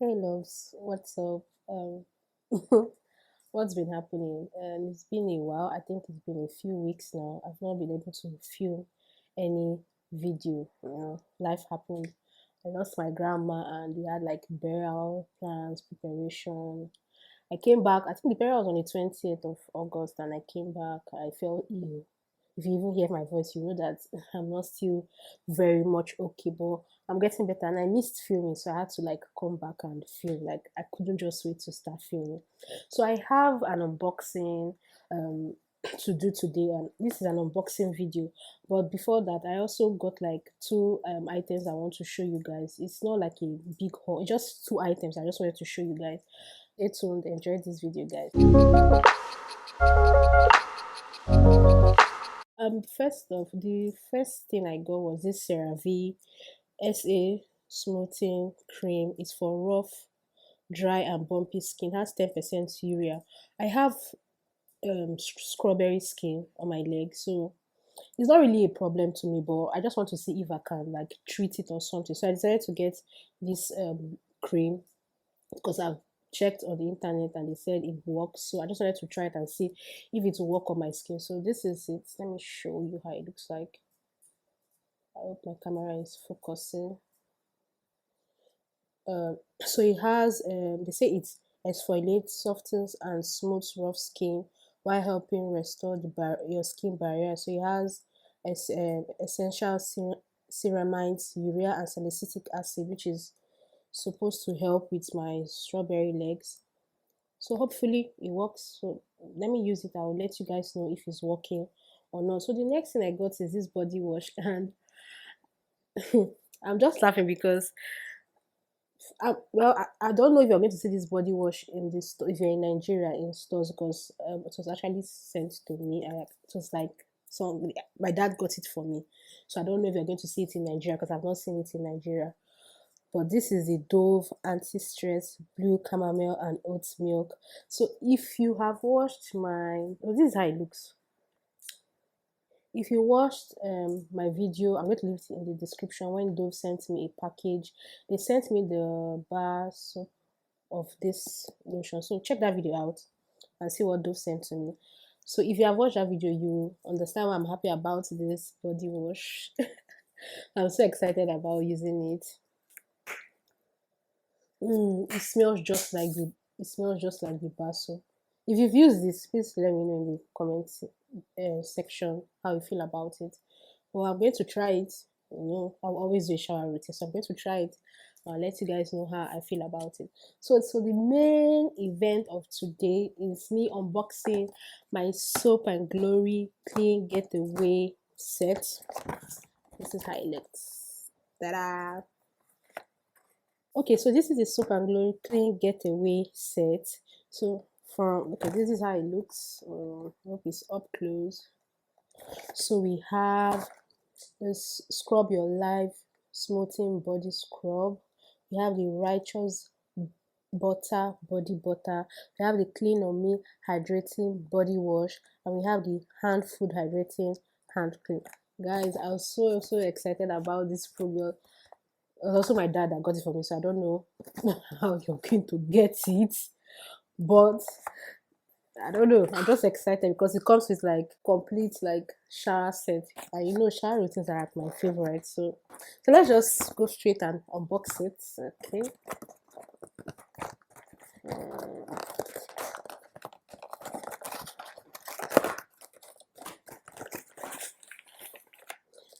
Hey loves, what's up? What's been happening? It's been a while. I think it's been a few weeks now. I've not been able to film any video. Life happened. I lost my grandma, and we had like burial plans, preparation. I came back. I think the burial was on the 20th of August, and I came back. I felt ill. If you even hear my voice, you know that I'm not still very much okay, but I'm getting better. And I missed filming, so I had to like come back and film. Like I couldn't just wait to start filming. So I have an unboxing to do today, and this is an unboxing video. But before that, I also got like two items I want to show you guys. It's not like a big haul, it's just two items I just wanted to show you guys. Stay tuned, enjoy this video, guys. First off, the first thing I got was this CeraVe SA Smoothing Cream. It's for rough, dry, and bumpy skin. It has 10% urea. I have scrubberry skin on my leg, so it's not really a problem to me, but I just want to see if I can like treat it or something. So I decided to get this cream because I've checked on the internet and they said it works. So I just wanted to try it and see if it will work on my skin. So this is it. Let me show you how it looks like. I hope my camera is focusing. So it has they say it exfoliates, softens, and smooths rough skin while helping restore your skin barrier. So it has essential ceramides, urea, and salicylic acid, which is supposed to help with my strawberry legs. So hopefully it works. So let me use it. I will let you guys know if it's working or not. So the next thing I got is this body wash, and I'm just laughing because I don't know if you're going to see this body wash in this store if you're in Nigeria in stores because it was actually sent to me. It was like some my dad got it for me, so I don't know if you're going to see it in Nigeria because I've not seen it in Nigeria. But this is the Dove anti-stress blue chamomile and oat milk. So if you have watched this is how it looks. If you watched my video, I'm going to leave it in the description. When Dove sent me a package, they sent me the bar soap of this lotion. So check that video out and see what Dove sent to me. So if you have watched that video, you understand why I'm happy about this body wash. I'm so excited about using it. It smells just like the bar soap. If you've used this, please let me know in the comments section how you feel about it. Well, I'm going to try it. I'll always do a shower routine, so I'm going to try it. I'll let you guys know how I feel about it. So the main event of today is me unboxing my Soap and Glory Clean Getaway set. This is how it looks. Ta-da! Okay, so this is the Soap and Glory Clean Getaway set. So this is how it looks. I hope it's up close. So we have this Scrub Your Life Smoothing Body Scrub. We have the Righteous Butter Body Butter. We have the Clean on Me Hydrating Body Wash, and we have the Hand Food Hydrating Hand Cream. Guys, I was so excited about this product. It was also my dad that got it for me, so I don't know how you're going to get it, but I don't know. I'm just excited because it comes with like complete like shower set, and shower routines are like my favorite. So let's just go straight and unbox it. Okay.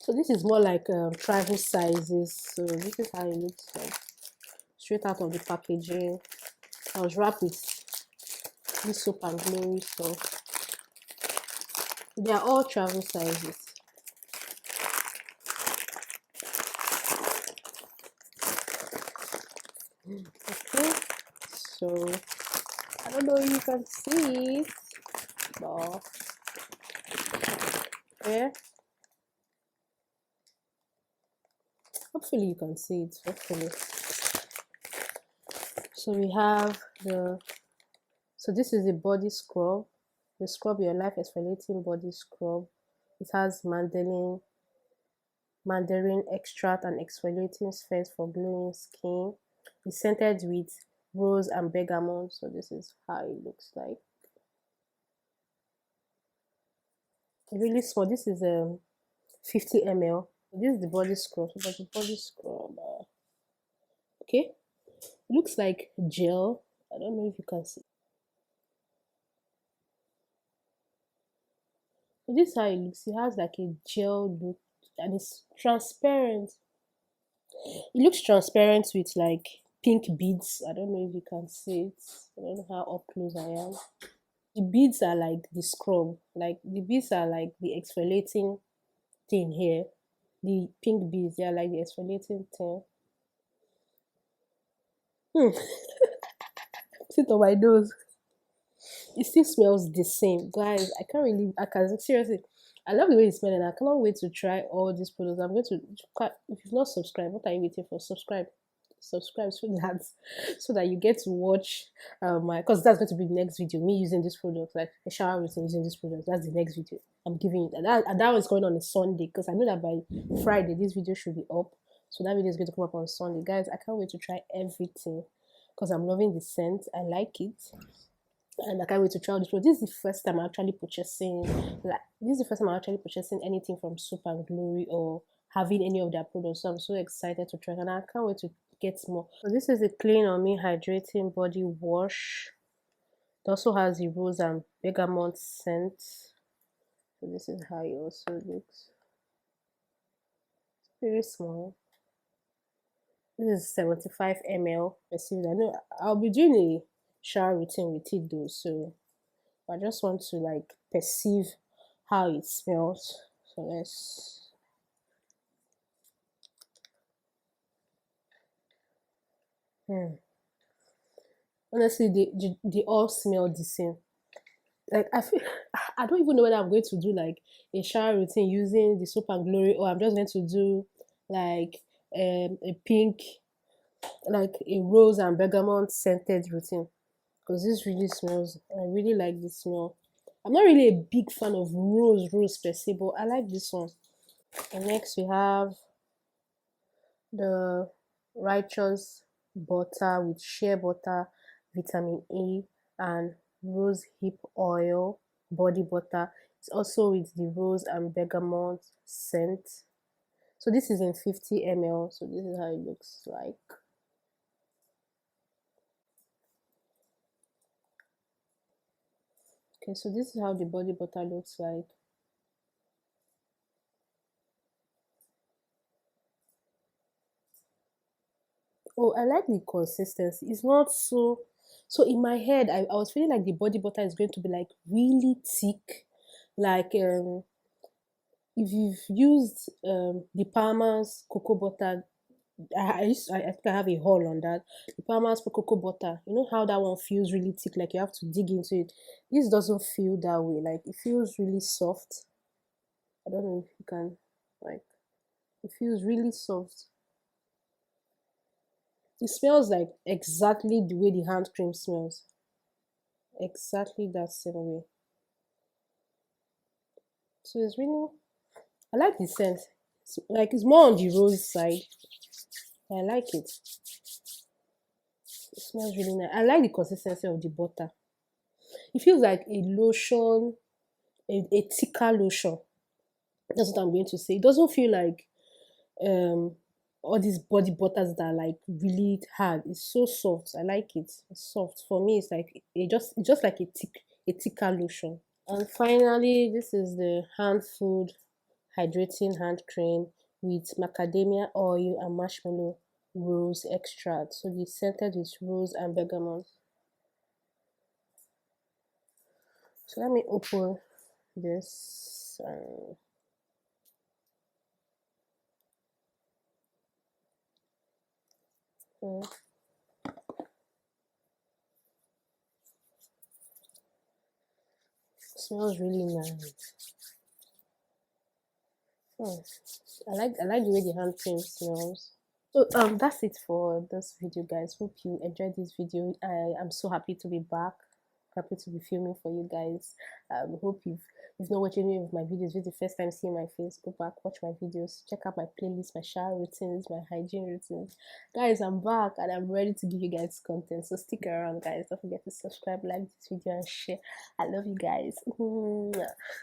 So this is more like travel sizes. So this is how it looks like straight out of the packaging. I was wrapped with this Soap and Glory, so they are all travel sizes. Okay, so I don't know if you can see it, but yeah, hopefully you can see it. Hopefully. So we have this is the body scrub, the Scrub Your Life Exfoliating Body Scrub. It has mandarin extract and exfoliating spheres for glowing skin. It's scented with rose and bergamot. So this is how it looks like. Really small. This is 50 ml. This is the body scrub. But the body scrub. Okay, looks like gel. I don't know if you can see. So this is how it looks. It has like a gel look and it's transparent. It looks transparent with like pink beads. I don't know if you can see it. I don't know how up close I am. The beads are like the scrub. Like the beads are like the exfoliating thing here. The pink beads, they are like the exfoliating thing. Sit on my nose. It still smells the same, guys. I can't really. I can seriously. I love the way it smells, and I cannot wait to try all these products. I'm going to. If you've not subscribed, what are you waiting for? Subscribe so that you get to watch my, because that's going to be the next video, me using this product, like a shower routine using this product. That's the next video I'm giving it, and that was going on a Sunday, because I know that by Friday this video should be up. So that video is going to come up on Sunday, guys. I can't wait to try everything because I'm loving the scent. I like it, and I can't wait to try this product. This is the first time I'm actually purchasing, anything from Soup and Glory or having any of their products. So I'm so excited to try, and I can't wait to get more. So this is a Clean on Me hydrating body wash. It also has the rose and bergamot scent. So this is how it also looks. It's pretty small. This is 75 ml. I know I'll be doing a shower routine with it though, so I just want to like perceive how it smells. So let's. Honestly, they all smell the same. Like I feel, I don't even know whether I'm going to do like a shower routine using the Soap and Glory, or I'm just going to do like a pink, like a rose and bergamot scented routine, because this really smells. I really like the smell. I'm not really a big fan of rose per se, but I like this one. And next we have the Righteous butter with shea butter, vitamin E, and rose hip oil body butter. It's also with the rose and bergamot scent. So this is in 50 ml. So this is how it looks like. Okay, so this is how the body butter looks like. Oh, I like the consistency. It's not so in my head, I was feeling like the body butter is going to be like really thick. Like if you've used the Palmer's cocoa butter, I think I have a haul on that. The Palmer's cocoa butter. You know how that one feels really thick, like you have to dig into it. This doesn't feel that way. Like it feels really soft. I don't know if you can, like, it feels really soft. It smells like exactly the way the hand cream smells. Exactly that same way. So it's really, I like the scent. It's more on the rose side. I like it. It smells really nice. I like the consistency of the butter. It feels like a lotion, a thicker lotion. That's what I'm going to say. It doesn't feel like um all these body butters that are like really hard. It's so soft. I like it. It's soft. For me, it's like it's just like a thicker lotion. And finally, this is the hand food hydrating hand cream with macadamia oil and marshmallow rose extract. So it's scented with rose and bergamot. So let me open this. Smells really nice. I like the way the hand cream smells. So that's it for this video, guys. Hope you enjoyed this video. I am so happy to be back. Happy to be filming for you guys. Hope If not watching any of my videos, this is the first time seeing my face, go back, watch my videos, check out my playlist, my shower routines, my hygiene routines. Guys, I'm back and I'm ready to give you guys content. So stick around, guys. Don't forget to subscribe, like this video, and share. I love you guys.